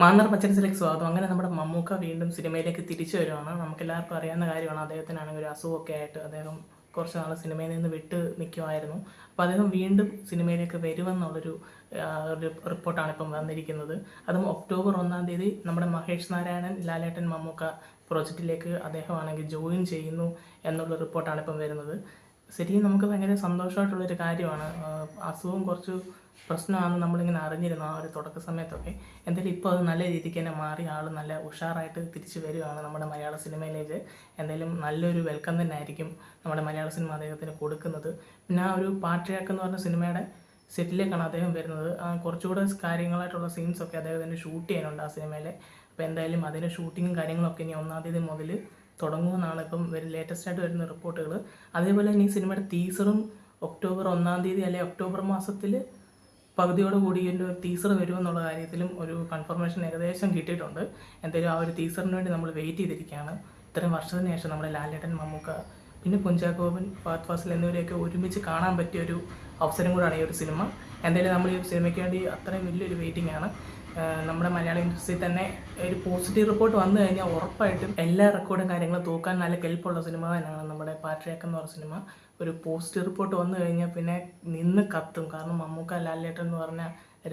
മാന്നാർ പച്ചക്കറിയിലേക്ക് സ്വാഗതം. അങ്ങനെ നമ്മുടെ മമ്മൂക്ക വീണ്ടും സിനിമയിലേക്ക് തിരിച്ചു വരുവാണ്. നമുക്കെല്ലാവർക്കും അറിയാവുന്ന കാര്യമാണ്. അദ്ദേഹത്തിനാണെങ്കിൽ ഒരു അസുഖമൊക്കെ ആയിട്ട് അദ്ദേഹം കുറച്ച് നാൾ സിനിമയിൽ നിന്ന് വിട്ട് നിൽക്കുമായിരുന്നു. അപ്പോൾ അദ്ദേഹം വീണ്ടും സിനിമയിലേക്ക് വരുമെന്നുള്ളൊരു ഒരു റിപ്പോർട്ടാണ് ഇപ്പം വന്നിരിക്കുന്നത്. അതും ഒക്ടോബർ 1-ാം തീയതി നമ്മുടെ മഹേഷ് നാരായണൻ, ലാലേട്ടൻ, മമ്മൂക്ക പ്രോജക്റ്റിലേക്ക് അദ്ദേഹമാണെങ്കിൽ ജോയിൻ ചെയ്യുന്നു എന്നുള്ള റിപ്പോർട്ടാണ് ഇപ്പം വരുന്നത്. ശരിക്കും നമുക്ക് ഭയങ്കര സന്തോഷമായിട്ടുള്ളൊരു കാര്യമാണ്. അസുഖം കുറച്ച് പ്രശ്നമാണെന്ന് നമ്മളിങ്ങനെ അറിഞ്ഞിരുന്നു ആ ഒരു തുടക്ക സമയത്തൊക്കെ. എന്തായാലും ഇപ്പോൾ അത് നല്ല രീതിക്ക് തന്നെ മാറി ആൾ നല്ല ഉഷാറായിട്ട് തിരിച്ചു വരികയാണ് നമ്മുടെ മലയാള സിനിമയിലേക്ക്. എന്തായാലും നല്ലൊരു വെൽക്കം തന്നെ ആയിരിക്കും നമ്മുടെ മലയാള സിനിമ അദ്ദേഹത്തിന് കൊടുക്കുന്നത്. പിന്നെ ആ ഒരു പാട്രിയാർക്ക് എന്ന് പറഞ്ഞ സിനിമയുടെ സെറ്റിലേക്കാണ് അദ്ദേഹം വരുന്നത്. കുറച്ചുകൂടെ കാര്യങ്ങളായിട്ടുള്ള സീൻസൊക്കെ അദ്ദേഹത്തിന് ഷൂട്ട് ചെയ്യാനുണ്ട് ആ സിനിമയിലെ. അപ്പോൾ എന്തായാലും അതിൻ്റെ ഷൂട്ടിങ്ങും കാര്യങ്ങളൊക്കെ ഇനി 1-ാം തീയതി മുതൽ തുടങ്ങുമെന്നാണ് ഇപ്പം ലേറ്റസ്റ്റ് ആയിട്ട് വരുന്ന റിപ്പോർട്ടുകൾ. അതേപോലെ തന്നെ ഈ സിനിമയുടെ ടീസറും ഒക്ടോബർ 1-ാം തീയതി അല്ലെങ്കിൽ ഒക്ടോബർ മാസത്തിൽ പകുതിയോട് കൂടി ഇതിൻ്റെ ഒരു ടീസർ വരുമെന്നുള്ള കാര്യത്തിലും ഒരു കൺഫർമേഷൻ ഏകദേശം കിട്ടിയിട്ടുണ്ട്. എന്തായാലും ആ ഒരു ടീസറിന് വേണ്ടി നമ്മൾ വെയിറ്റ് ചെയ്തിരിക്കുകയാണ്. ഇത്രയും വർഷത്തിന് ശേഷം നമ്മുടെ ലാലേട്ടൻ, മമ്മൂക്ക, പിന്നെ കുഞ്ചാക്കോ ബോബൻ, ഫഹദ് ഫാസിൽ എന്നിവരെയൊക്കെ ഒരുമിച്ച് കാണാൻ പറ്റിയ ഒരു അവസരം കൂടാണ് ഈ ഒരു സിനിമ. എന്തായാലും നമ്മൾ ഈ ഒരു സിനിമയ്ക്ക് വേണ്ടി അത്രയും വലിയൊരു വെയിറ്റിംഗ് ആണ്. നമ്മുടെ മലയാള ഇൻഡസ്ട്രിയിൽ തന്നെ ഒരു പോസിറ്റീവ് റിപ്പോർട്ട് വന്നു കഴിഞ്ഞാൽ ഉറപ്പായിട്ടും എല്ലാ റെക്കോർഡും കാര്യങ്ങളും തൂക്കാൻ നല്ല കെൽപ്പുള്ള സിനിമ തന്നെയാണ് നമ്മുടെ പാട്രിയാക്ക് എന്ന് പറഞ്ഞ സിനിമ. ഒരു പോസിറ്റീവ് റിപ്പോർട്ട് വന്നു കഴിഞ്ഞാൽ പിന്നെ നിന്ന് കത്തും. കാരണം മമ്മൂക്ക, ലാലേട്ടൻ എന്ന് പറഞ്ഞ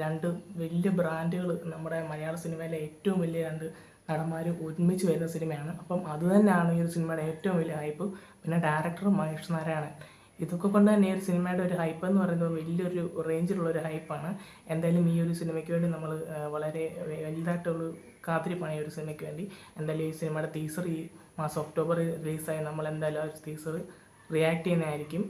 രണ്ട് വലിയ ബ്രാൻഡുകൾ നമ്മുടെ മലയാള സിനിമയിലെ ഏറ്റവും വലിയ രണ്ട് നടന്മാർ ഒരുമിച്ച് വരുന്ന സിനിമയാണ്. അപ്പം അത് തന്നെയാണ് ഈ ഒരു സിനിമയുടെ ഏറ്റവും വലിയ ഹൈപ്പ്. പിന്നെ ഡയറക്ടർ മഹേഷ് നാരായണൻ. ഇതൊക്കെ കൊണ്ട് തന്നെ ഈ ഒരു സിനിമയുടെ ഒരു ഹൈപ്പ് എന്ന് പറയുന്നത് വലിയൊരു റേഞ്ചിലുള്ളൊരു ഹൈപ്പാണ്. എന്തായാലും ഈ ഒരു സിനിമയ്ക്ക് വേണ്ടി നമ്മൾ വളരെ വലുതായിട്ടുള്ള കാത്തിരിപ്പാണ് ഈ ഒരു സിനിമയ്ക്ക് വേണ്ടി. എന്തായാലും ഈ സിനിമയുടെ ടീസർ ഈ മാസം ഒക്ടോബർ റിലീസായി നമ്മൾ എന്തായാലും ആ ഒരു ടീസർ റിയാക്ട് ചെയ്യുന്നതായിരിക്കും.